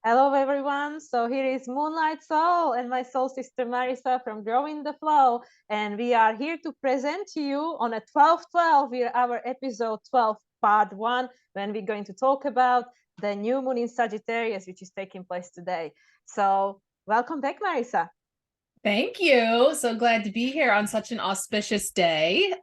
Hello, everyone. So here is Moonlight Soul and my soul sister Marissa from Growing the Flow. And we are here to present to you on a 12-12, our episode 12, part 1, when we're going to talk about the new moon in Sagittarius, which is taking place today. So welcome back, Marissa. Thank you. So glad to be here on such an auspicious day.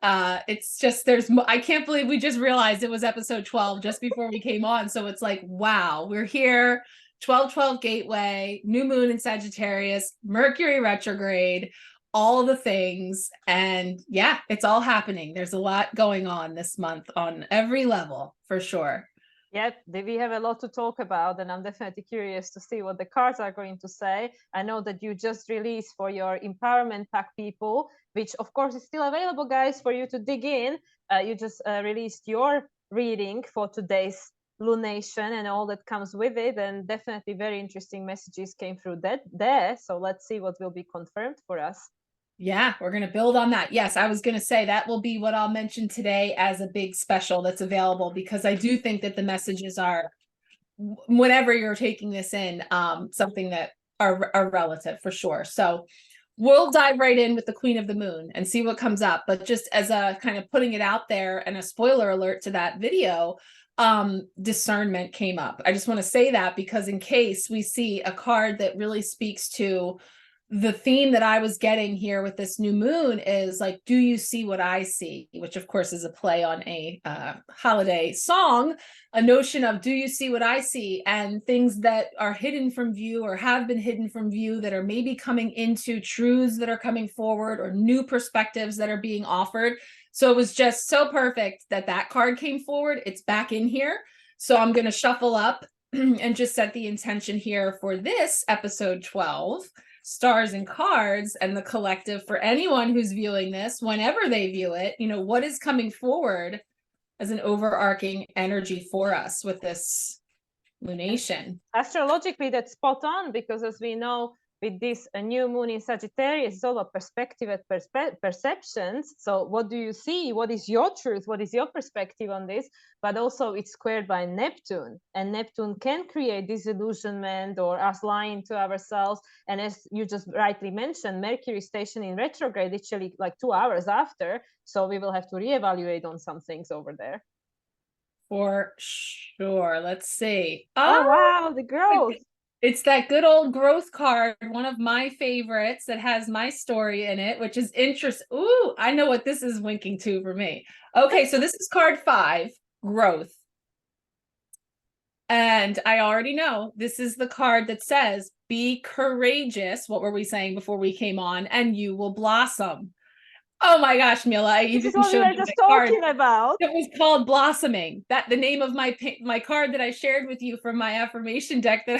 It's just I can't believe we just realized it was episode 12 just before we came on. So it's like, wow, we're here. 12-12 gateway, new moon in Sagittarius, Mercury retrograde, all the things. And yeah, it's all happening. There's a lot going on this month on every level for sure. Yep, we have a lot to talk about, and I'm definitely curious to see what the cards are going to say. I know that you just released for your empowerment pack people, which of course is still available, guys, for you to dig in. You just released your reading for today's lunation and all that comes with it, and definitely very interesting messages came through that there. So let's see what will be confirmed for us. Yeah, we're going to build on that. Yes, I was going to say that will be what I'll mention today as a big special that's available, because I do think that the messages are, whenever you're taking this in, something that are relative for sure. So we'll dive right in with the Queen of the Moon and see what comes up. But just as a kind of putting it out there and a spoiler alert to that video, discernment came up. I just want to say that because in case we see a card that really speaks to the theme that I was getting here with this new moon is like, do you see what I see? Which of course is a play on a holiday song, a notion of do you see what I see, and things that are hidden from view or have been hidden from view that are maybe coming into truths that are coming forward or new perspectives that are being offered. So it was just so perfect that that card came forward. It's back in here. So I'm going to shuffle up and just set the intention here for this episode 12. Stars and cards and the collective for anyone who's viewing this, whenever they view it, what is coming forward as an overarching energy for us with this lunation. Astrologically, that's spot on, because as we know, with this new moon in Sagittarius, it's all about perspective and perceptions. So what do you see? What is your truth? What is your perspective on this? But also it's squared by Neptune, and Neptune can create disillusionment or us lying to ourselves. And as you just rightly mentioned, Mercury station in retrograde literally like 2 hours after. So we will have to reevaluate on some things over there. For sure. Let's see. Oh, wow, the growth. It's that good old growth card, one of my favorites that has my story in it, which is interesting. Ooh, I know what this is winking to for me. Okay, so this is card 5, growth. And I already know this is the card that says, be courageous. What were we saying before we came on? And you will blossom. Oh my gosh, Mila, This is what we were just talking about. It was called blossoming. That the name of my card that I shared with you from my affirmation deck that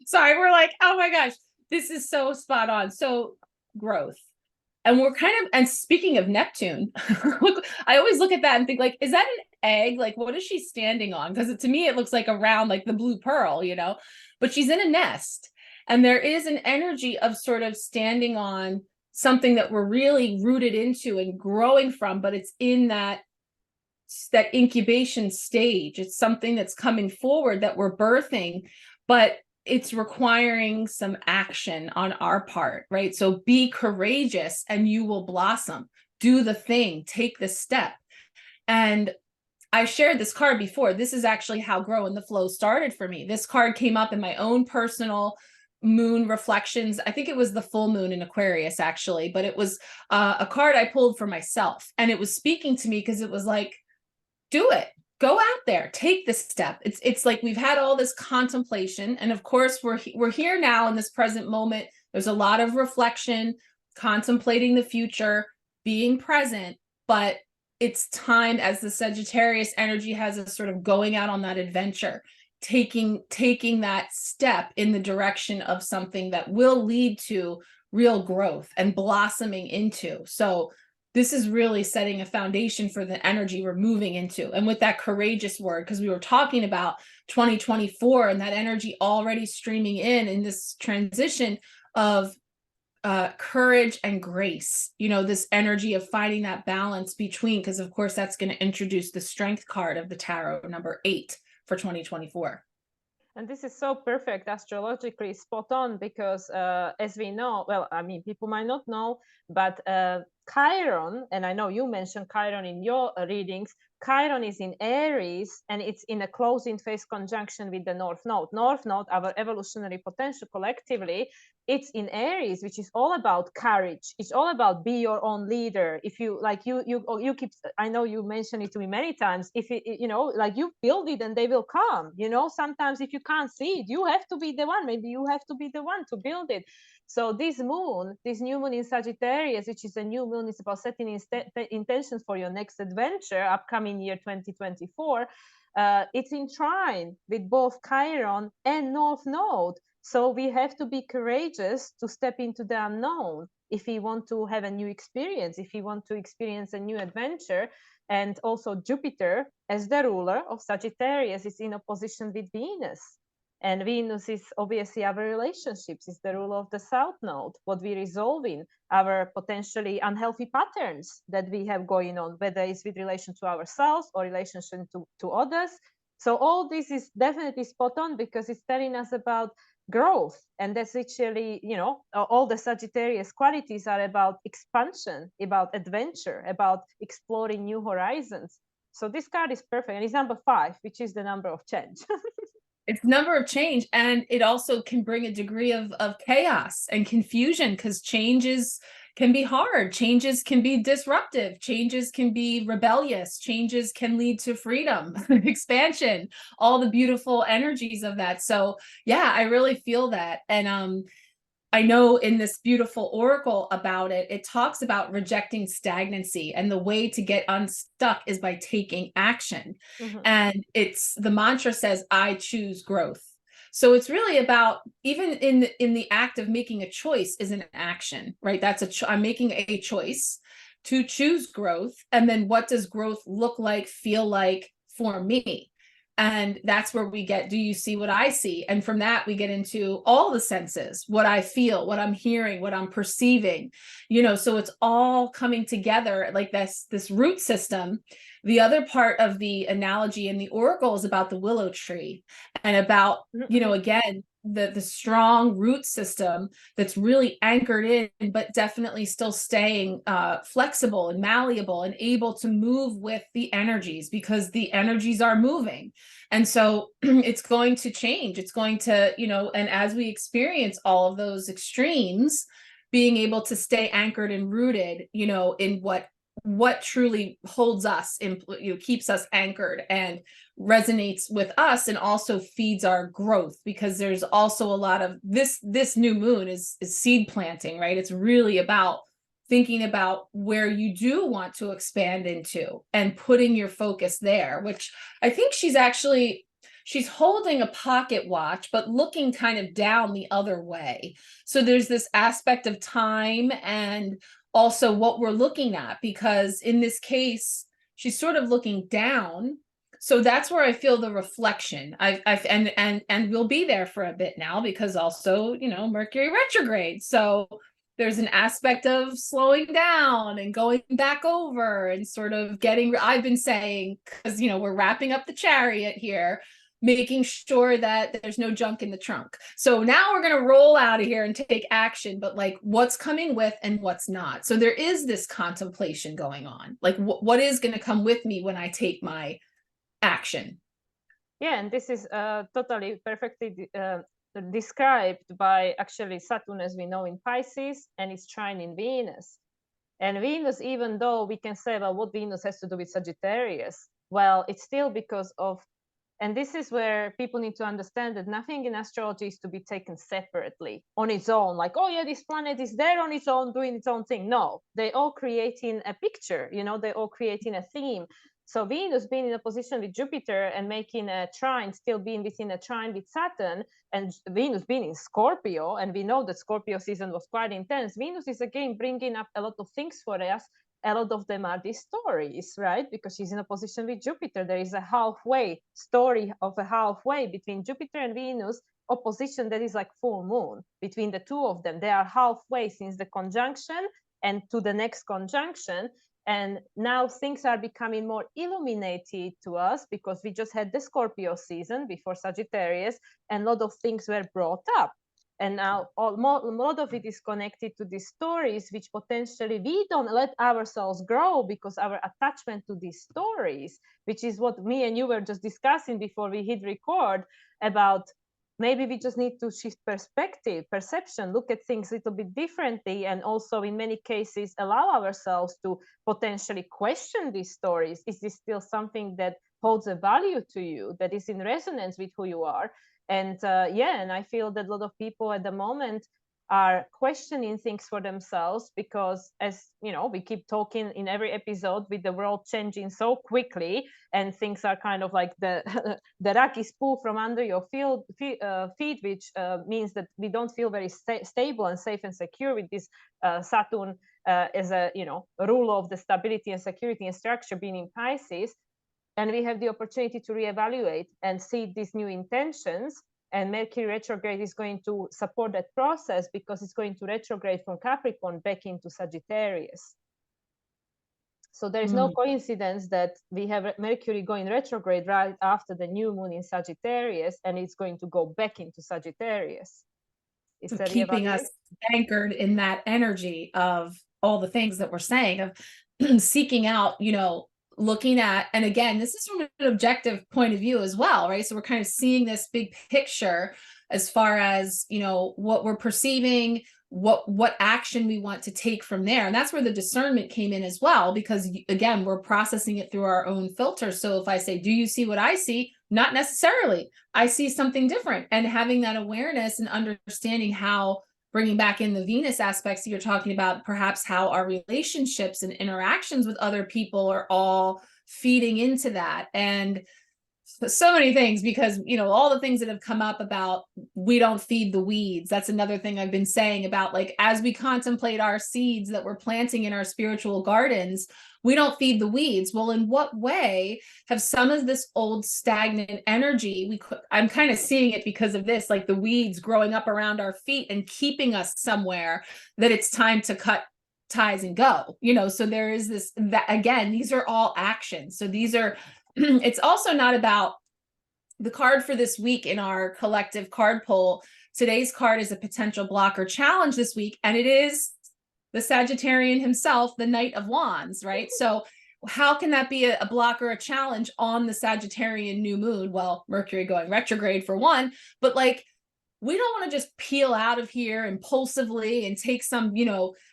sorry, we're like, oh my gosh, this is so spot on. So growth. And we're kind of, and speaking of Neptune, I always look at that and think like, is that an egg? Like, what is she standing on? Because to me, it looks like around like the blue pearl, but she's in a nest. And there is an energy of sort of standing on something that we're really rooted into and growing from, but it's in that incubation stage. It's something that's coming forward that we're birthing, but it's requiring some action on our part, right? So be courageous and you will blossom. Do the thing, take the step. And I shared this card before. This is actually how Grow in the Flow started for me. This card came up in my own personal moon reflections. I think it was the full moon in Aquarius, actually, but it was a card I pulled for myself. And it was speaking to me because it was like, do it. Go out there, take the step. It's like we've had all this contemplation, and of course we're here now in this present moment. There's a lot of reflection, contemplating the future, being present, but it's time, as the Sagittarius energy has us sort of going out on that adventure, taking that step in the direction of something that will lead to real growth and blossoming into. So this is really setting a foundation for the energy we're moving into. And with that courageous word, because we were talking about 2024 and that energy already streaming in this transition of courage and grace, this energy of finding that balance between, because of course that's going to introduce the strength card of the tarot, number 8 for 2024. And this is so perfect, astrologically spot on, because as we know, well, I mean, people might not know, but Chiron, and I know you mentioned Chiron in your readings, Chiron is in Aries, and it's in a closing phase conjunction with the North Node. North Node, our evolutionary potential collectively, it's in Aries, which is all about courage. It's all about be your own leader. If you like, you keep. I know you mentioned it to me many times. If it, you know, like you build it, and they will come. You know, sometimes if you can't see it, you have to be the one. Maybe you have to be the one to build it. So this moon, this new moon in Sagittarius, which is a new moon, is about setting intentions for your next adventure, upcoming year 2024. It's in trine with both Chiron and North Node. So we have to be courageous to step into the unknown if we want to have a new experience, if we want to experience a new adventure. And also Jupiter, as the ruler of Sagittarius, is in opposition with Venus. And Venus is obviously our relationships, is the ruler of the South Node, what we resolve in, our potentially unhealthy patterns that we have going on, whether it's with relation to ourselves or relationship to others. So all this is definitely spot on, because it's telling us about growth, and that's literally, you know, all the Sagittarius qualities are about expansion, about adventure, about exploring new horizons. So this card is perfect, and it's number 5, which is the number of change. It's number of change, and it also can bring a degree of chaos and confusion, because changes can be hard, changes can be disruptive, changes can be rebellious, changes can lead to freedom, expansion, all the beautiful energies of that. So yeah, I really feel that. And I know in this beautiful oracle about it, it talks about rejecting stagnancy, and the way to get unstuck is by taking action. Mm-hmm. And it's the mantra says, I choose growth. So it's really about, even in the act of making a choice is an action, right? That's I'm making a choice to choose growth. And then what does growth look like, feel like for me? And that's where we get, do you see what I see? And from that, we get into all the senses, what I feel, what I'm hearing, what I'm perceiving, you know, so it's all coming together like this root system. The other part of the analogy in the oracle is about the willow tree, and about, you know, again, the strong root system that's really anchored in, but definitely still staying flexible and malleable and able to move with the energies, because the energies are moving. And so it's going to change. It's going to, you know, and as we experience all of those extremes, being able to stay anchored and rooted, you know, in what truly holds us, in, you know, keeps us anchored and resonates with us, and also feeds our growth, because there's also a lot of this new moon is seed planting, right? It's really about thinking about where you do want to expand into and putting your focus there, which I think she's holding a pocket watch, but looking kind of down the other way. So there's this aspect of time, and also what we're looking at, because in this case, she's sort of looking down. So that's where I feel the reflection. And we'll be there for a bit now, because also, you know, Mercury retrograde. So there's an aspect of slowing down and going back over and sort of getting, I've been saying, because, you know, we're wrapping up the chariot here, making sure that there's no junk in the trunk. So now we're going to roll out of here and take action, but like what's coming with and what's not. So there is this contemplation going on, like what is going to come with me when I take my action. Yeah, and this is totally perfectly described by actually Saturn, as we know, in Pisces, and it's trine in Venus. And Venus, even though we can say, well, what Venus has to do with Sagittarius? Well, it's still because of, and this is where people need to understand that nothing in astrology is to be taken separately on its own, like, oh yeah, this planet is there on its own doing its own thing. No, they all creating a picture, you know, they all creating a theme. So Venus being in a position with Jupiter and making a trine, still being within a trine with Saturn, and Venus being in Scorpio, and we know that Scorpio season was quite intense. Venus is again bringing up a lot of things for us. A lot of them are these stories, right? Because she's in a position with Jupiter. There is a halfway story of a halfway between Jupiter and Venus opposition that is like full moon between the two of them. They are halfway since the conjunction and to the next conjunction. And now things are becoming more illuminated to us because we just had the Scorpio season before Sagittarius, and a lot of things were brought up. And now a lot of it is connected to these stories, which potentially we don't let ourselves grow because our attachment to these stories, which is what me and you were just discussing before we hit record about. Maybe we just need to shift perspective, perception, look at things a little bit differently, and also in many cases allow ourselves to potentially question these stories. Is this still something that holds a value to you, that is in resonance with who you are? And and I feel that a lot of people at the moment are questioning things for themselves because, as you know, we keep talking in every episode, with the world changing so quickly and things are kind of like the the rug is pulled from under your feet, which means that we don't feel very stable and safe and secure with this Saturn as a ruler of the stability and security and structure being in Pisces. And we have the opportunity to reevaluate and see these new intentions. And Mercury retrograde is going to support that process because it's going to retrograde from Capricorn back into Sagittarius. So there is no coincidence that we have Mercury going retrograde right after the new moon in Sagittarius, and it's going to go back into Sagittarius. So keeping us anchored in that energy of all the things that we're saying, of seeking out, looking at, and again, this is from an objective point of view as well, right? So we're kind of seeing this big picture as far as, what we're perceiving, what action we want to take from there. And that's where the discernment came in as well, because again, we're processing it through our own filter. So if I say, do you see what I see? Not necessarily. I see something different. And having that awareness and understanding how, bringing back in the Venus aspects that you're talking about, perhaps how our relationships and interactions with other people are all feeding into that. And so many things, because all the things that have come up about we don't feed the weeds. That's another thing I've been saying about, like, as we contemplate our seeds that we're planting in our spiritual gardens, we don't feed the weeds. Well, in what way have some of this old stagnant energy, I'm kind of seeing it because of this, like the weeds growing up around our feet and keeping us somewhere that it's time to cut ties and go, so there is this, that again, these are all actions. So these are, it's also not about the card for this week in our collective card poll. Today's card is a potential block or challenge this week, and it is the Sagittarian himself, the Knight of Wands, right? So how can that be a block or a challenge on the Sagittarian new moon? Well, Mercury going retrograde for one, but like, we don't want to just peel out of here impulsively and take some,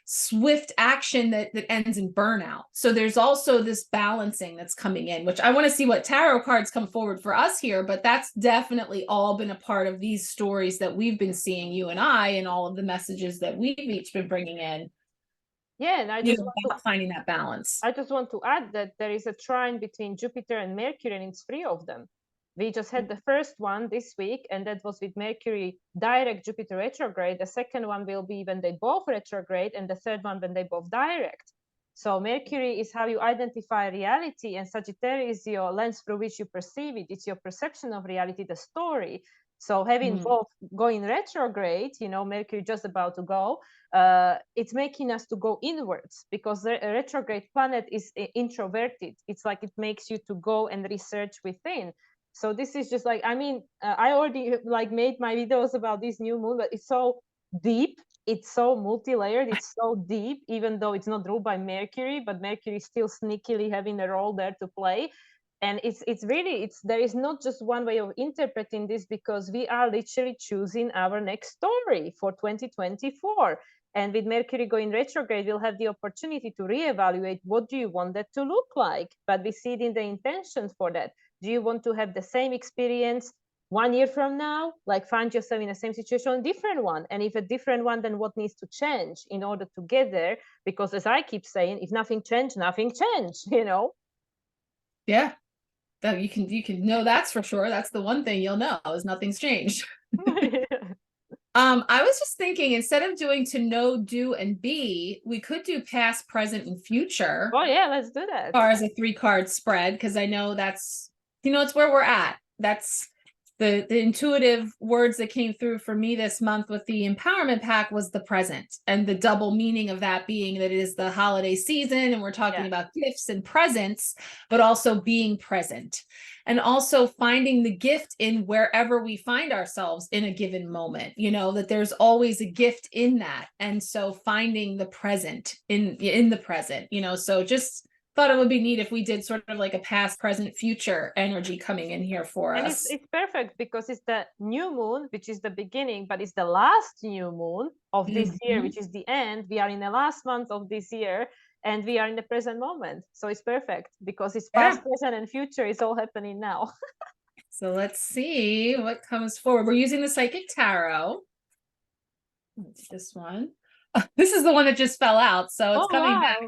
swift action that ends in burnout. So there's also this balancing that's coming in, which I want to see what tarot cards come forward for us here, but that's definitely all been a part of these stories that we've been seeing, you and I, and all of the messages that we've each been bringing in. Yeah, and I just want to, finding that balance. I just want to add that there is a trine between Jupiter and Mercury, and it's 3 of them. We just had the first one this week, and that was with Mercury direct, Jupiter retrograde. The second one will be when they both retrograde, and the third one when they both direct. So Mercury is how you identify reality, and Sagittarius is your lens through which you perceive it. It's your perception of reality, the story. So having both going retrograde, Mercury just about to go, it's making us to go inwards, because the retrograde planet is introverted. It's like it makes you to go and research within. So this is just like, I already like made my videos about this new moon, but it's so deep, it's so multi-layered, it's so deep, even though it's not ruled by Mercury, but Mercury is still sneakily having a role there to play. And there is not just one way of interpreting this, because we are literally choosing our next story for 2024. And with Mercury going retrograde, we'll have the opportunity to reevaluate, what do you want that to look like? But we see it in the intentions for that. Do you want to have the same experience 1 year from now? Like, find yourself in the same situation, a different one. And if a different one, then what needs to change in order to get there? Because as I keep saying, if nothing changed, nothing changed, Yeah. That you can know, that's for sure. That's the one thing you'll know, is nothing's changed. I was just thinking, instead of doing to know, do, and be, we could do past, present, and future. Oh yeah, let's do that. As far as a 3-card spread, because I know that's, it's where we're at. That's the intuitive words that came through for me this month with the empowerment pack was the present, and the double meaning of that being that it is the holiday season and we're talking about gifts and presents, but also being present, and also finding the gift in wherever we find ourselves in a given moment, you know, that there's always a gift in that. And so finding the present in the present, you know, so just thought it would be neat if we did sort of like a past, present, future energy coming in here for and us. it's perfect because it's the new moon, which is the beginning, but it's the last new moon of this year, which is the end. We are in the last month of this year and we are in the present moment. So it's perfect because it's past, present, and future is all happening now. So let's see what comes forward. We're using the Psychic Tarot. It's this one. This is the one that just fell out, so it's coming back.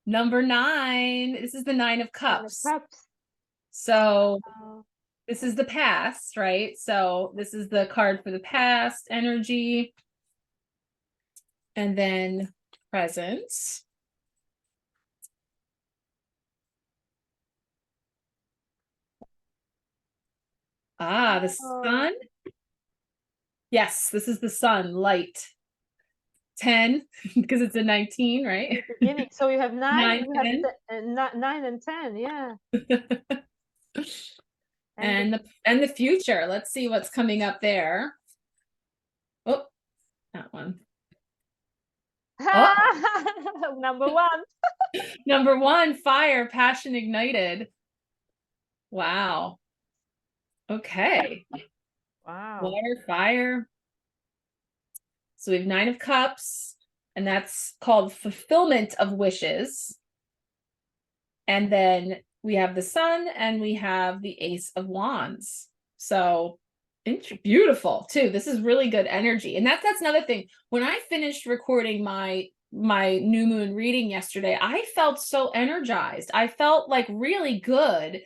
Number 9. This is the 9 of Cups. So this is the past, right? So this is the card for the past energy. And then present. The sun. Yes, this is the sun, light. 10, because it's a 19, right? So you have 9, 9, 9 and 10, yeah. and the future. Let's see what's coming up there. Oh, that one. Number 1. Number 1, fire, passion ignited. Wow. Okay. Wow. Water, fire. So we have 9 of Cups, and that's called fulfillment of wishes. And then we have the sun and we have the Ace of Wands. So beautiful too. This is really good energy. And that's another thing. When I finished recording my new moon reading yesterday, I felt so energized. I felt like really good.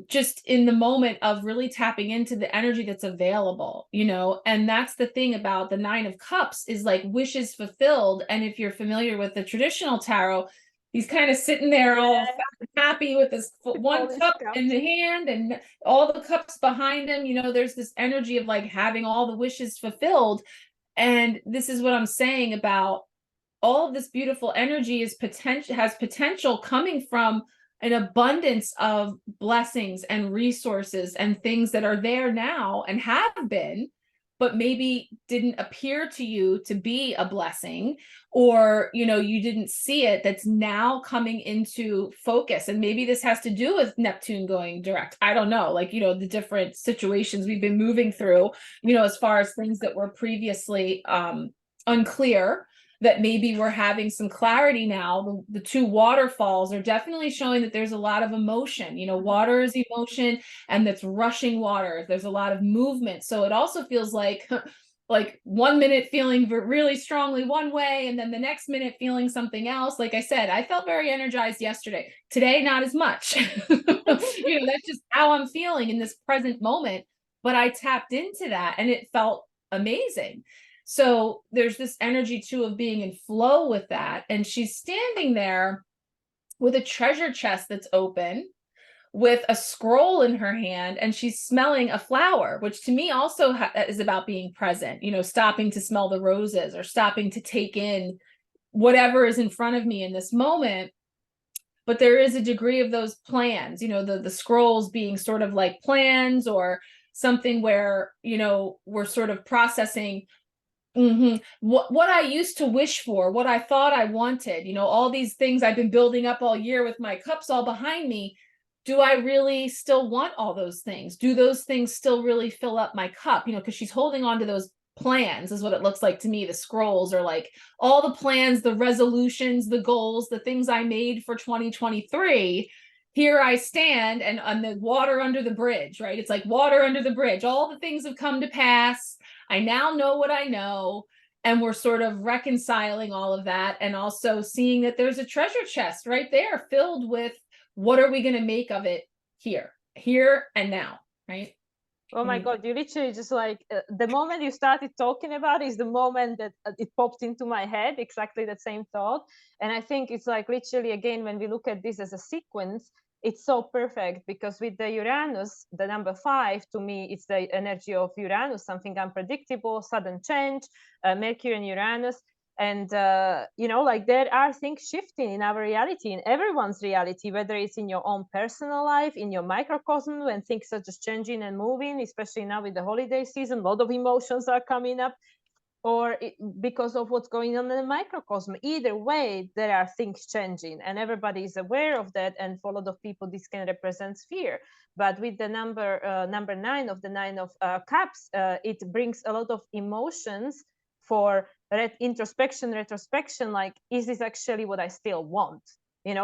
Just in the moment of really tapping into the energy that's available, you know. And that's the thing about the 9 of Cups is like wishes fulfilled. And if you're familiar with the traditional tarot, he's kind of sitting there all happy with his one cup in the hand and all the cups behind him, you know. There's this energy of like having all the wishes fulfilled. And this is what I'm saying about all of this beautiful energy has potential coming from an abundance of blessings and resources and things that are there now and have been, but maybe didn't appear to you to be a blessing, or, you know, you didn't see it, that's now coming into focus. And maybe this has to do with Neptune going direct. I don't know, like, you know, the different situations we've been moving through, you know, as far as things that were previously unclear, that maybe we're having some clarity now. The 2 waterfalls are definitely showing that there's a lot of emotion. You know, water is emotion, and that's rushing water. There's a lot of movement. So it also feels like 1 minute feeling really strongly one way, and then the next minute feeling something else. Like I said, I felt very energized yesterday. Today, not as much. You know, that's just how I'm feeling in this present moment. But I tapped into that and it felt amazing. So there's this energy too of being in flow with that. And she's standing there with a treasure chest that's open, with a scroll in her hand, and she's smelling a flower, which to me also is about being present, you know, stopping to smell the roses or stopping to take in whatever is in front of me in this moment. But there is a degree of those plans, you know, the scrolls being sort of like plans or something where, you know, we're sort of processing what I used to wish for, what I thought I wanted, you know, all these things I've been building up all year with my cups all behind me. Do I really still want all those things? Do those things still really fill up my cup? You know, because she's holding on to those plans is what it looks like to me. The scrolls are like all the plans, the resolutions, the goals, the things I made for 2023. Here I stand, and on the water under the bridge, right? It's like water under the bridge. All the things have come to pass. I now know what I know. And we're sort of reconciling all of that, and also seeing that there's a treasure chest right there filled with what are we going to make of it here and now, right? Oh my God, you literally just like the moment you started talking about it is the moment that it popped into my head, exactly the same thought. And I think it's like literally, again, when we look at this as a sequence, it's so perfect, because with the Uranus, the number 5, to me, it's the energy of Uranus, something unpredictable, sudden change, Mercury and Uranus. And, like there are things shifting in our reality, in everyone's reality, whether it's in your own personal life, in your microcosm, when things are just changing and moving, especially now with the holiday season, a lot of emotions are coming up, or because of what's going on in the microcosm. Either way, there are things changing, and everybody is aware of that. And for a lot of people, this can represent fear. But with the number 9 of the 9 of Cups, it brings a lot of emotions for introspection, retrospection. Like, is this actually what I still want?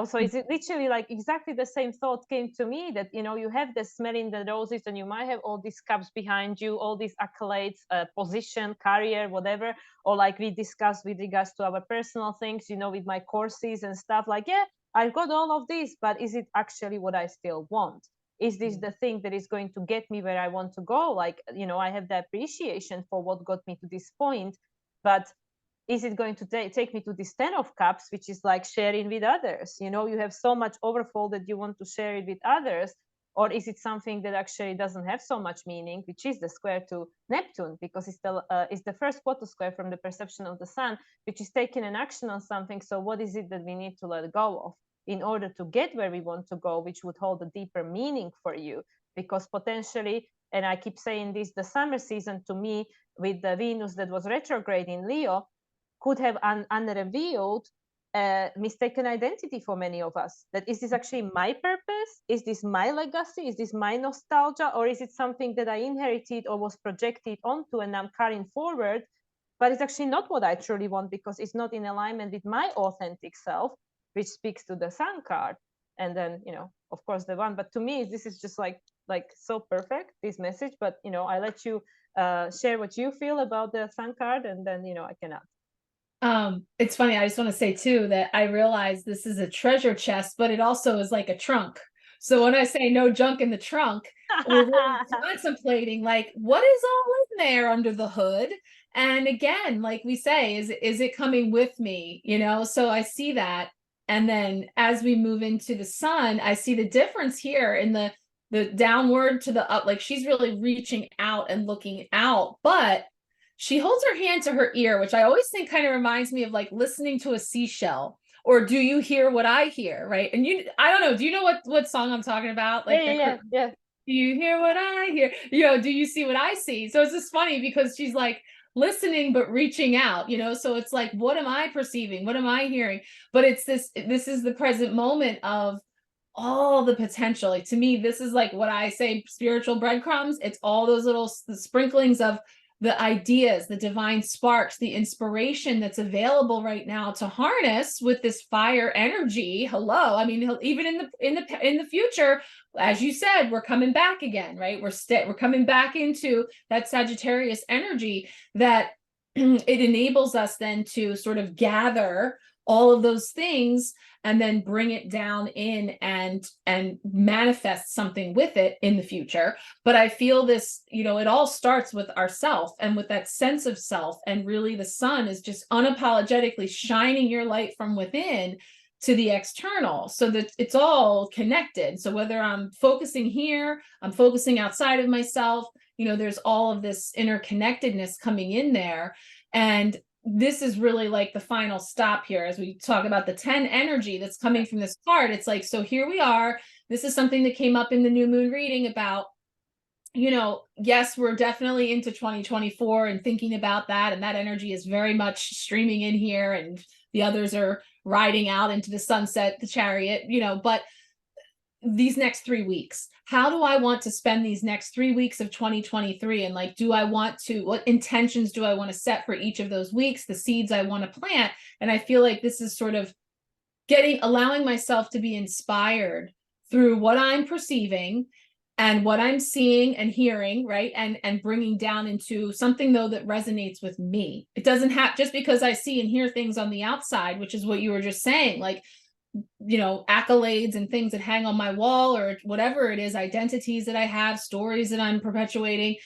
So it's literally like exactly the same thought came to me, that you have the smelling the roses, and you might have all these cups behind you, all these accolades, position, career, whatever, or like we discussed with regards to our personal things, with my courses and stuff. Like, yeah, I've got all of this, but is it actually what I still want? Is this the thing that is going to get me where I want to go? Like, I have the appreciation for what got me to this point, but is it going to take me to this 10 of Cups, which is like sharing with others? You have so much overflow that you want to share it with others. Or is it something that actually doesn't have so much meaning, which is the square to Neptune, because it's the first quarter square from the perception of the sun, which is taking an action on something. So what is it that we need to let go of in order to get where we want to go, which would hold a deeper meaning for you? Because potentially, and I keep saying this, the summer season to me, with the Venus that was retrograde in Leo, could have unrevealed mistaken identity for many of us. That is this actually my purpose? Is this my legacy? Is this my nostalgia? Or is it something that I inherited or was projected onto and I'm carrying forward? But it's actually not what I truly want, because it's not in alignment with my authentic self, which speaks to the Sun card. And then, of course, the one. But to me, this is just like so perfect, this message. But, I let you share what you feel about the Sun card, and then, I can add. It's funny. I just want to say too that I realize this is a treasure chest, but it also is like a trunk. So when I say no junk in the trunk, we're really contemplating like what is all in there under the hood. And again, like we say, is it coming with me? So I see that. And then as we move into the sun, I see the difference here in the downward to the up. Like she's really reaching out and looking out, but she holds her hand to her ear, which I always think kind of reminds me of like listening to a seashell, or do you hear what I hear? Right. And I don't know. Do you know what song I'm talking about? Like, yeah. Do you hear what I hear? Do you see what I see? So it's just funny because she's like listening, but reaching out, so it's like, what am I perceiving? What am I hearing? But this is the present moment of all the potential. Like, to me, this is like what I say, spiritual breadcrumbs. It's all those little sprinklings of the ideas, the divine sparks, the inspiration that's available right now to harness with this fire energy. Hello. I mean, even in the future, as you said, we're coming back again, right? We're coming back into that Sagittarius energy that it enables us then to sort of gather all of those things and then bring it down in and manifest something with it in the future. But I feel this, it all starts with ourself and with that sense of self. And really the sun is just unapologetically shining your light from within to the external, so that it's all connected. So whether I'm focusing here, I'm focusing outside of myself, there's all of this interconnectedness coming in there. And this is really like the final stop here as we talk about the 10 energy that's coming from this card. It's like, so here we are. This is something that came up in the new moon reading about, yes, we're definitely into 2024 and thinking about that. And that energy is very much streaming in here, and the others are riding out into the sunset, the chariot, but these next 3 weeks, how do I want to spend these next 3 weeks of 2023? And like, what intentions do I want to set for each of those weeks, the seeds I want to plant? And I feel like this is sort of allowing myself to be inspired through what I'm perceiving and what I'm seeing and hearing, right? And bringing down into something though that resonates with me. It doesn't have, just because I see and hear things on the outside, which is what you were just saying, like, accolades and things that hang on my wall or whatever it is, identities that I have, stories that I'm perpetuating.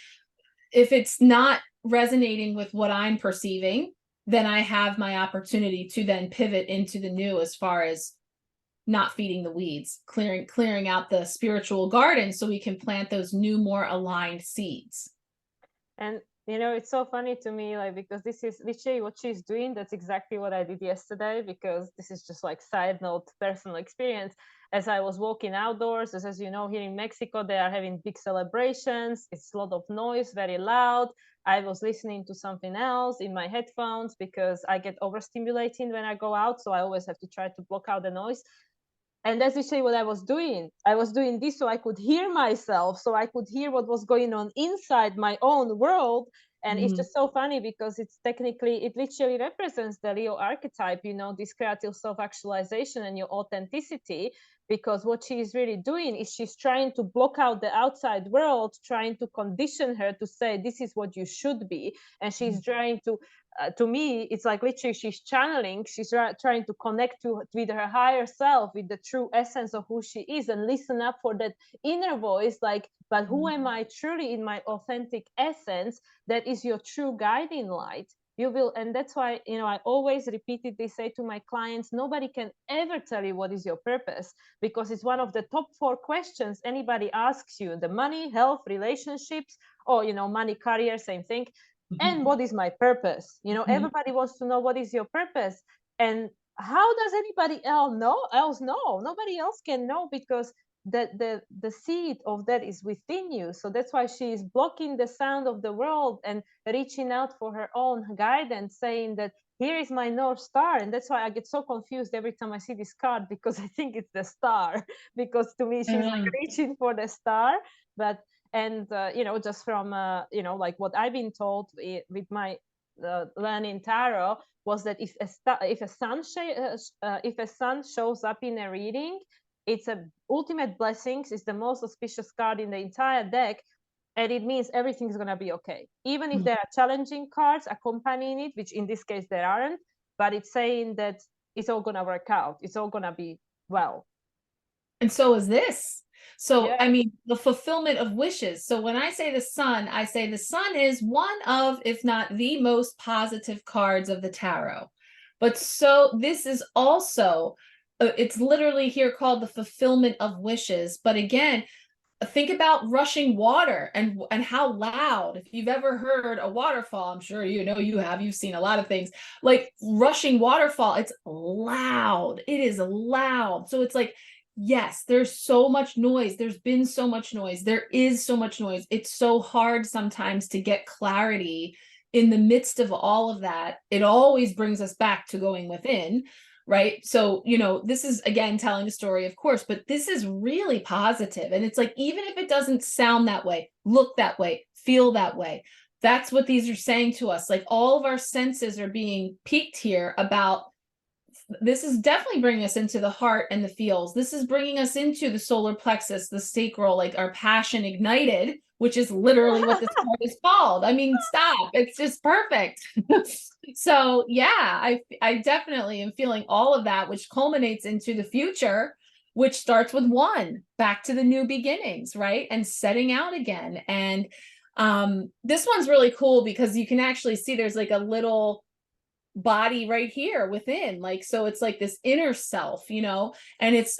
If it's not resonating with what I'm perceiving, then I have my opportunity to then pivot into the new as far as not feeding the weeds, clearing out the spiritual garden so we can plant those new, more aligned seeds. And you know, it's so funny to me, like, because this is literally what she's doing. That's exactly what I did yesterday, because this is just like side note, personal experience. As I was walking outdoors, as you know, here in Mexico, they are having big celebrations. It's a lot of noise, very loud. I was listening to something else in my headphones because I get overstimulating when I go out. So I always have to try to block out the noise. And that's literally what I was doing. I was doing this so I could hear myself, so I could hear what was going on inside my own world. And it's just so funny because it's technically, it literally represents the Leo archetype, you know, this creative self-actualization and your authenticity. Because what she is really doing is she's trying to block out the outside world, trying to condition her to say, this is what you should be. And she's trying to me, it's like literally she's channeling, she's trying to connect with her higher self, with the true essence of who she is, and listen up for that inner voice, like, but who am I truly in my authentic essence? That is your true guiding light. You will, and that's why, you know, I always repeatedly say to my clients, nobody can ever tell you what is your purpose, because it's one of the top 4 questions anybody asks you: the money, health, relationships, or, you know, money, career, same thing. And what is my purpose? You know, everybody wants to know what is your purpose. And how does anybody else know? Nobody else can know, because the seed of that is within you. So that's why she is blocking the sound of the world and reaching out for her own guidance, saying that here is my North Star. And that's why I get so confused every time I see this card, because I think it's the star, because to me she's like reaching for the star. But and you know, just from you know, like what I've been told with my learning tarot, was that if a sun shows up in a reading, it's a ultimate blessings. It's the most auspicious card in the entire deck, and it means everything's going to be okay, even if there are challenging cards accompanying it, which in this case there aren't. But it's saying that it's all going to work out, it's all going to be well. And so is this. So, Yeah. I mean, the fulfillment of wishes. So when I say the sun, I say the sun is one of, if not the most positive cards of the tarot. But so this is also, it's literally here called the fulfillment of wishes. But again, think about rushing water and how loud. If you've ever heard a waterfall, I'm sure you know, you've seen a lot of things like rushing waterfall. It's loud. It is loud. So it's like, yes, there's so much noise. There's been so much noise. There is so much noise. It's so hard sometimes to get clarity in the midst of all of that. It always brings us back to going within, right? So, you know, this is again telling a story, of course, but this is really positive. And it's like, even if it doesn't sound that way, look that way, feel that way, that's what these are saying to us. Like, all of our senses are being piqued here about, this is definitely bringing us into the heart and the feels. This is bringing us into the solar plexus, the sacral, like our passion ignited, which is literally what this card is called. I mean, stop. It's just perfect. So yeah, I definitely am feeling all of that, which culminates into the future, which starts with 1, back to the new beginnings, right? And setting out again. And this one's really cool because you can actually see there's like a little body right here within, like, so it's like this inner self, you know, and it's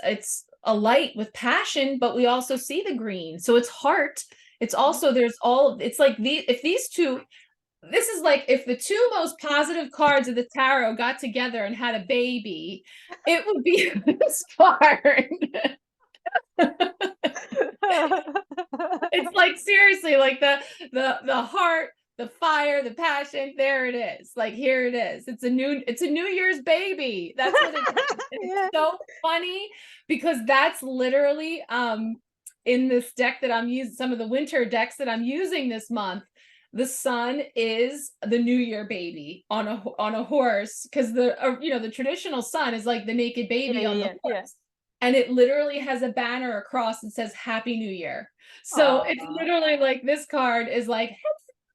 a light with passion, but we also see the green, so it's heart. It's also, there's all, it's like if these two, this is like if the 2 most positive cards of the tarot got together and had a baby, it would be this card. It's like, seriously, like the heart, the fire, the passion, there it is. Like, here it is. It's a New Year's baby. That's what it is. It's so funny because that's literally in this deck that I'm using, some of the winter decks that I'm using this month, the sun is the New Year baby on a horse, because the traditional sun is like the naked baby on the horse. And it literally has a banner across that says Happy New Year. So it's literally like, this card is like,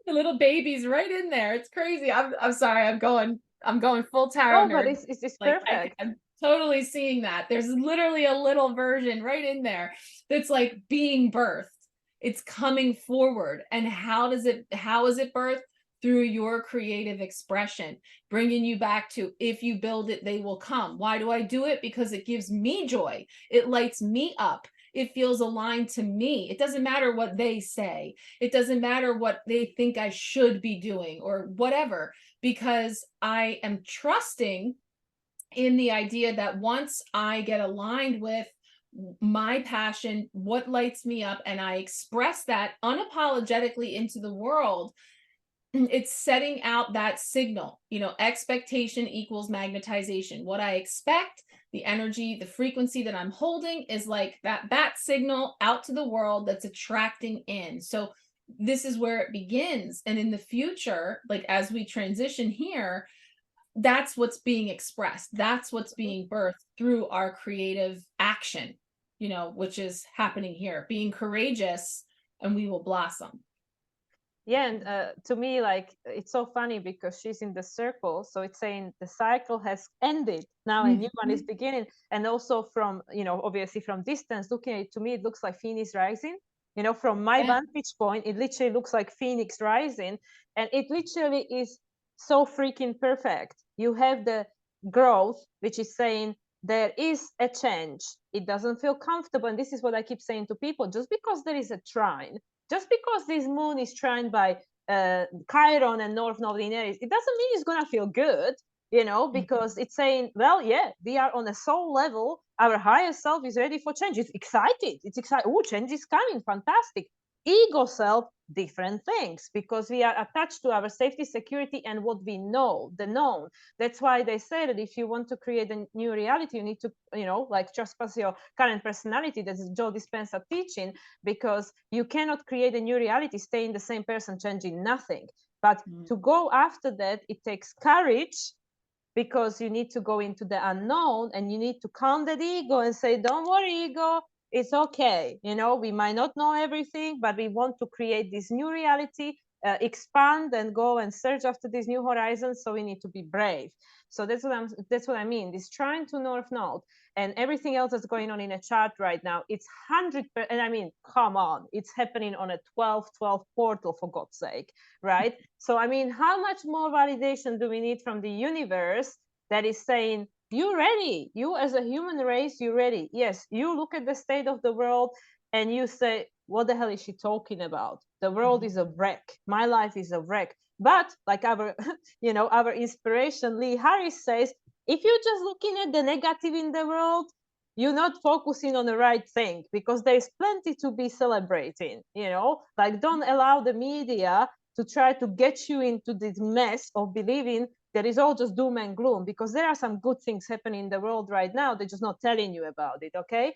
the little baby's right in there. It's crazy. I'm sorry. I'm going full tarot nerd. But it's like, perfect. I'm totally seeing that. There's literally a little version right in there that's like being birthed. It's coming forward. And how is it birthed? through your creative expression, bringing you back to, if you build it, they will come. Why do I do it? Because it gives me joy. It lights me up. It feels aligned to me. It doesn't matter what they say. It doesn't matter what they think I should be doing or whatever, because I am trusting in the idea that once I get aligned with my passion, what lights me up, and I express that unapologetically into the world, it's setting out that signal. Expectation equals magnetization. What I expect, the energy, the frequency that I'm holding is like that signal out to the world that's attracting in. So this is where it begins. And in the future, like as we transition here, that's what's being expressed. That's what's being birthed through our creative action, which is happening here. Being courageous, and we will blossom. Yeah, and to me, like, it's so funny because she's in the circle, so it's saying the cycle has ended, now a new one is beginning. And also from, obviously from distance looking at it, to me it looks like Phoenix rising. From my vantage point, it literally looks like Phoenix rising, and it literally is so freaking perfect. You have the growth, which is saying there is a change. It doesn't feel comfortable, and this is what I keep saying to people: just because there is a trine, just because this moon is trined by Chiron and North Node in Aries, it doesn't mean it's going to feel good, because it's saying, well, yeah, we are on a soul level. Our higher self is ready for change. It's excited. It's excited. Oh, change is coming. Fantastic. Ego self, different things, because we are attached to our safety, security, and what we know, the known. That's why they say that if you want to create a new reality, you need to, like, trespass your current personality. That's Joe Dispenza teaching, because you cannot create a new reality staying the same person, changing nothing. But to go after that, it takes courage, because you need to go into the unknown, and you need to calm that ego and say, don't worry, ego, it's okay. We might not know everything, but we want to create this new reality, expand and go and search after these new horizons. So we need to be brave. So that's what I mean. This trine to North Node and everything else that's going on in a chart right now, it's 100%. And I mean, come on, it's happening on a 12-12 portal, for God's sake, right? So I mean, how much more validation do we need from the universe that is saying, you ready? You as a human race, you ready? Yes. You look at the state of the world and you say, what the hell is she talking about? The world is a wreck. My life is a wreck. But like our, our inspiration, Lee Harris, says, if you're just looking at the negative in the world, you're not focusing on the right thing, because there's plenty to be celebrating. Like, don't allow the media to try to get you into this mess of believing that is all just doom and gloom, because there are some good things happening in the world right now. They're just not telling you about it. Okay.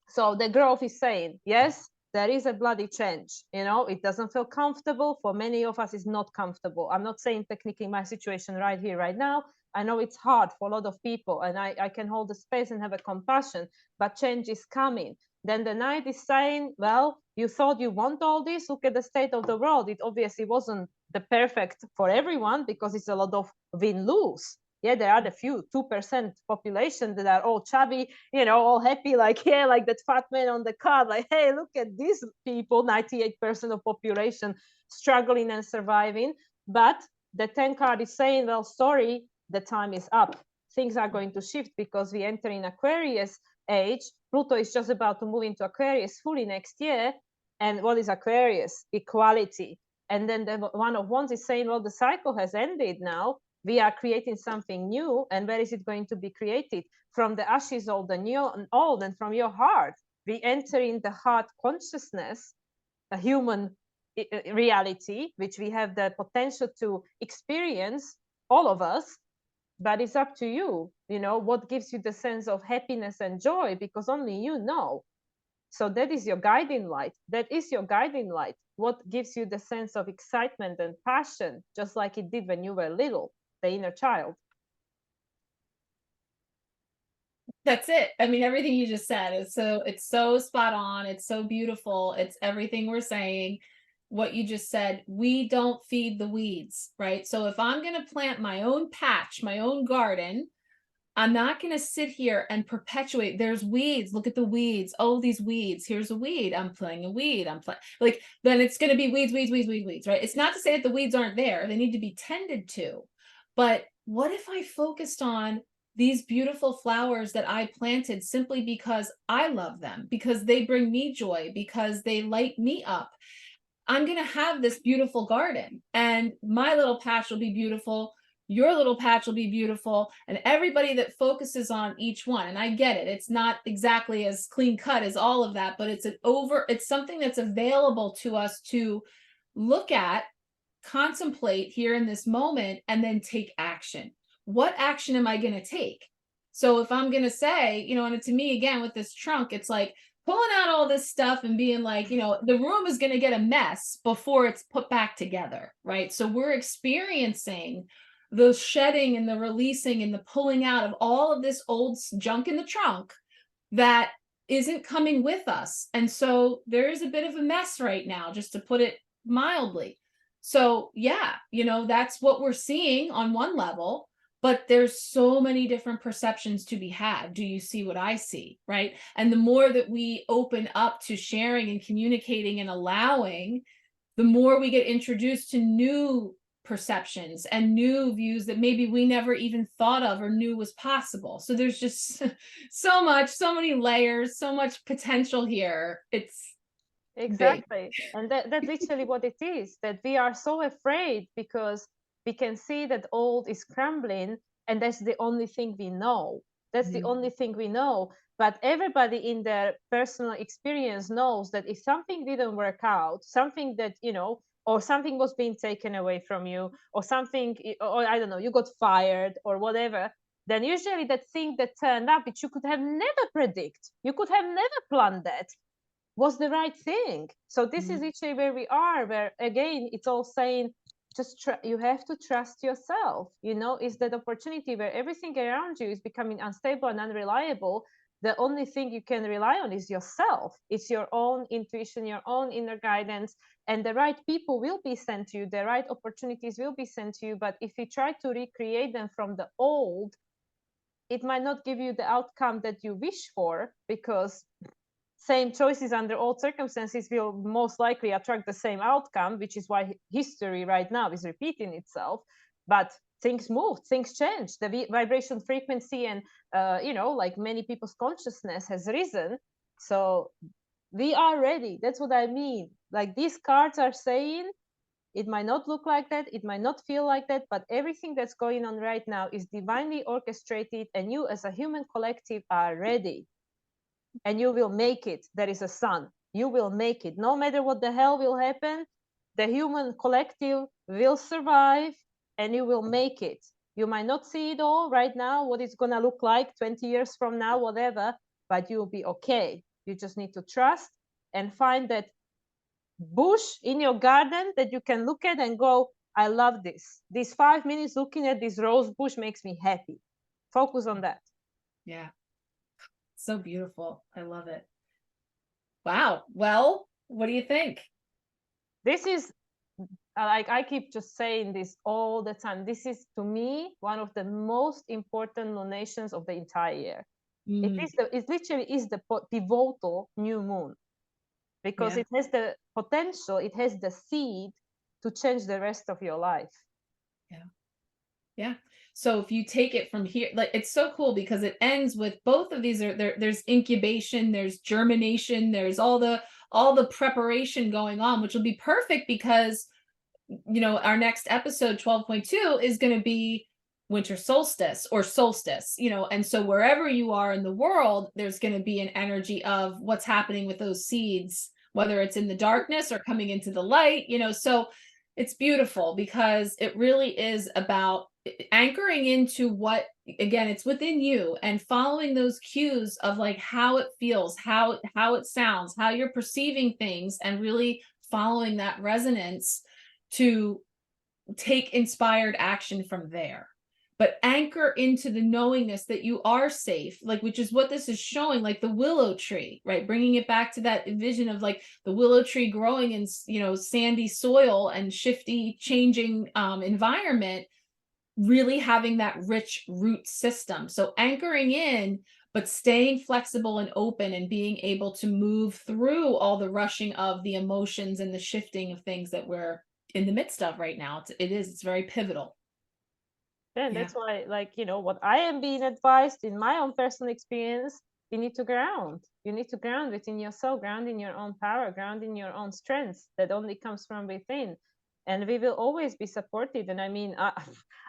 So the growth is saying, yes, there is a bloody change. It doesn't feel comfortable. For many of us, it's not comfortable. I'm not saying technically my situation right here, right now. I know it's hard for a lot of people, and I can hold the space and have a compassion, but change is coming. Then the night is saying, well, you thought you want all this. Look at the state of the world. It obviously wasn't the perfect for everyone, because it's a lot of win-lose. Yeah, there are the few 2% population that are all chubby, all happy, like, yeah, like that fat man on the card, like, hey, look at these people, 98% of population struggling and surviving. But the 10 card is saying, well, sorry, the time is up. Things are going to shift, because we enter in Aquarius age. Pluto is just about to move into Aquarius fully next year. And what is Aquarius? Equality. And then the one of wands is saying, well, the cycle has ended now. We are creating something new. And where is it going to be created? From the ashes of the new and old, and from your heart. We enter in the heart consciousness, a human reality, which we have the potential to experience, all of us. But it's up to you, what gives you the sense of happiness and joy, because only you know. So that is your guiding light. That is your guiding light. What gives you the sense of excitement and passion, just like it did when you were little, the inner child. That's it. I mean, everything you just said is it's so spot on. It's so beautiful. It's everything we're saying. What you just said, we don't feed the weeds, right? So if I'm going to plant my own patch, my own garden, I'm not going to sit here and perpetuate. There's weeds. Look at the weeds. Oh, these weeds. Here's a weed. I'm playing a weed. I'm playing, like, then it's going to be weeds, weeds, weeds, weeds, weeds, right? It's not to say that the weeds aren't there. They need to be tended to. But what if I focused on these beautiful flowers that I planted simply because I love them, because they bring me joy, because they light me up? I'm going to have this beautiful garden, and my little patch will be beautiful. Your little patch will be beautiful, and everybody that focuses on each one. And I get it. It's not exactly as clean cut as all of that, but it's something that's available to us to look at, contemplate here in this moment, and then take action. What action am I going to take? So if I'm going to say, and to me, again, with this trunk, it's like pulling out all this stuff and being like, the room is going to get a mess before it's put back together, right? So we're experiencing the shedding and the releasing and the pulling out of all of this old junk in the trunk that isn't coming with us. And so there is a bit of a mess right now, just to put it mildly. So yeah, that's what we're seeing on one level, but there's so many different perceptions to be had. Do you see what I see, right? And the more that we open up to sharing and communicating and allowing, the more we get introduced to new perceptions and new views that maybe we never even thought of or knew was possible. So there's just so many layers, so much potential here. It's exactly big. And that's literally what it is, that we are so afraid because we can see that old is crumbling, and that's the only thing we know. That's the only thing we know. But everybody in their personal experience knows that if something didn't work out, something that, or something was being taken away from you, or something, or I don't know, you got fired or whatever, then usually that thing that turned up, which you could have never predict, you could have never planned that, was the right thing. So this is literally where we are, where again, it's all saying, just you have to trust yourself. Is that opportunity where everything around you is becoming unstable and unreliable. The only thing you can rely on is yourself. It's your own intuition, your own inner guidance, and the right people will be sent to you. The right opportunities will be sent to you. But if you try to recreate them from the old, it might not give you the outcome that you wish for, because same choices under all circumstances will most likely attract the same outcome, which is why history right now is repeating itself. But things move, things change. The vibration frequency and, like many people's consciousness has risen. So we are ready. That's what I mean. Like these cards are saying, it might not look like that, it might not feel like that, but everything that's going on right now is divinely orchestrated, and you as a human collective are ready. And you will make it. There is a sun. You will make it. No matter what the hell will happen, the human collective will survive, and you will make it. You might not see it all right now, what it's going to look like 20 years from now, whatever, but you'll be okay. You just need to trust and find that bush in your garden that you can look at and go, I love this. These 5 minutes looking at this rose bush makes me happy. Focus on that. Yeah. So beautiful. I love it. Wow. Well, what do you think? This is, like I keep just saying this all the time, this is to me one of the most important lunations of the entire year. It literally is the pivotal new moon, because it has the potential, it has the seed to change the rest of your life. Yeah. So if you take it from here, like, it's so cool because it ends with both of these there's incubation, there's germination, there's all the preparation going on, which will be perfect because, our next episode 12.2 is going to be winter solstice or solstice, and so wherever you are in the world, there's going to be an energy of what's happening with those seeds, whether it's in the darkness or coming into the light, so it's beautiful because it really is about anchoring into what, again, it's within you, and following those cues of like how it feels, how it sounds, how you're perceiving things, and really following that resonance to take inspired action from there. But anchor into the knowingness that you are safe, like, which is what this is showing, like the willow tree, right? Bringing it back to that vision of like the willow tree growing in, sandy soil and shifty, changing environment. really having that rich root system. So anchoring in, but staying flexible and open and being able to move through all the rushing of the emotions and the shifting of things that we're in the midst of right now. It's very pivotal. And Yeah. that's why, like, what I am being advised in my own personal experience, you need to ground. You need to ground within yourself, ground in your own power, ground in your own strength that only comes from within. And we will always be supported. And I mean,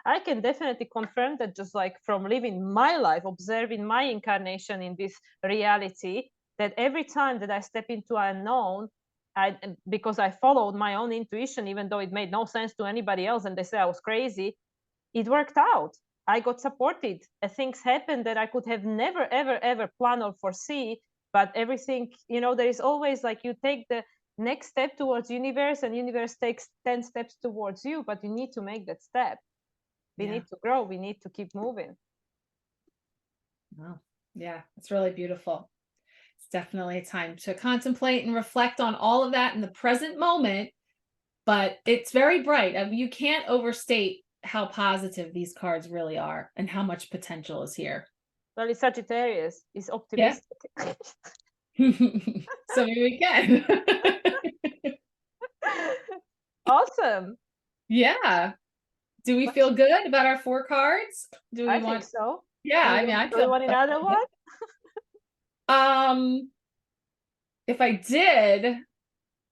I can definitely confirm that, just like from living my life, observing my incarnation in this reality, that every time that I step into unknown, because I followed my own intuition, even though it made no sense to anybody else and they said I was crazy, it worked out. I got supported. Things happened that I could have never, ever, ever planned or foresee. But everything, there is always, like, you take the next step towards universe, and universe takes 10 steps towards you, but you need to make that step. We need to grow. We need to keep moving. Wow. Yeah, it's really beautiful. It's definitely a time to contemplate and reflect on all of that in the present moment, but it's very bright. I mean, you can't overstate how positive these cards really are and how much potential is here. Well, it's Sagittarius. It's Yeah. optimistic. So maybe we can. Awesome. Yeah. Do we feel good about our 4 cards? Do we I think want? so. Yeah, I mean, I Do you feel want another one? if I did,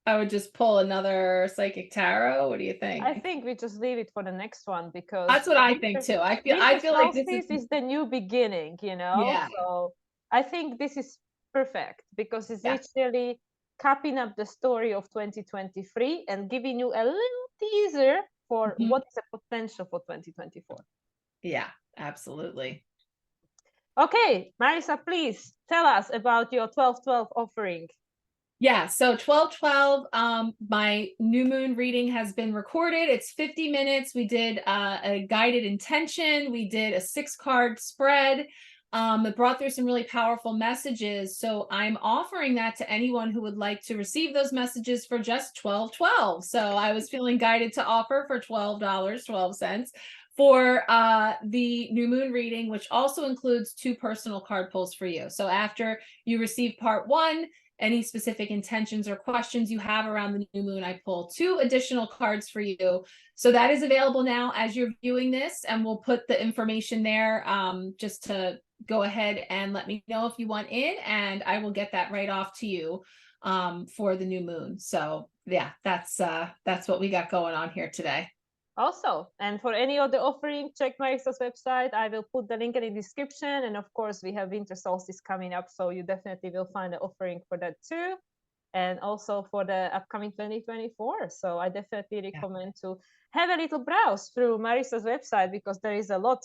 I would just pull another psychic tarot. What do you I think? think we just leave it for the next one, because That's what I think too. I winter feel like this is, solstice is the new beginning, yeah. So I think this is perfect, because it's Yeah. literally capping up the story of 2023 and giving you a little teaser for Mhm. what is the potential for 2024. Yeah, absolutely. Okay, Marissa, please tell us about your 12/12 offering. Yeah, so 12/12, my new moon reading has been recorded. It's 50 minutes. We did a guided intention. We did a 6-card spread. It brought through some really powerful messages. So I'm offering that to anyone who would like to receive those messages for just $12.12. So I was feeling guided to offer for $12.12 for the new moon reading, which also includes 2 personal card pulls for you. So after you receive part 1, any specific intentions or questions you have around the new moon, I pull 2 additional cards for you. So that is available now as you're viewing this, and we'll put the information there just to go ahead and let me know if you want in, and I will get that right off to you for the new moon. So yeah, that's what we got going on here today. Also, and for any other offering, check Marissa's website. I will put the link in the description. And of course, we have winter solstice coming up, so you definitely will find an offering for that too. And also for the upcoming 2024. So I definitely recommend to have a little browse through Marissa's website, because there is a lot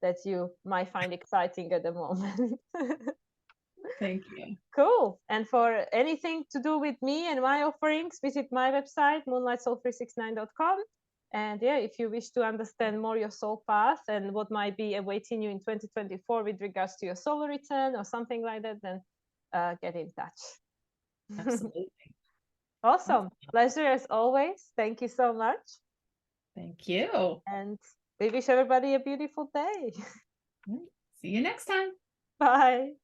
that you might find exciting at the moment. Thank you. Cool. And for anything to do with me and my offerings, visit my website, moonlightsoul369.com. And yeah, if you wish to understand more your soul path and what might be awaiting you in 2024 with regards to your solar return or something like that, then get in touch. Absolutely. Awesome. Pleasure as always. Thank you so much. Thank you. And we wish everybody a beautiful day. See you next time. Bye.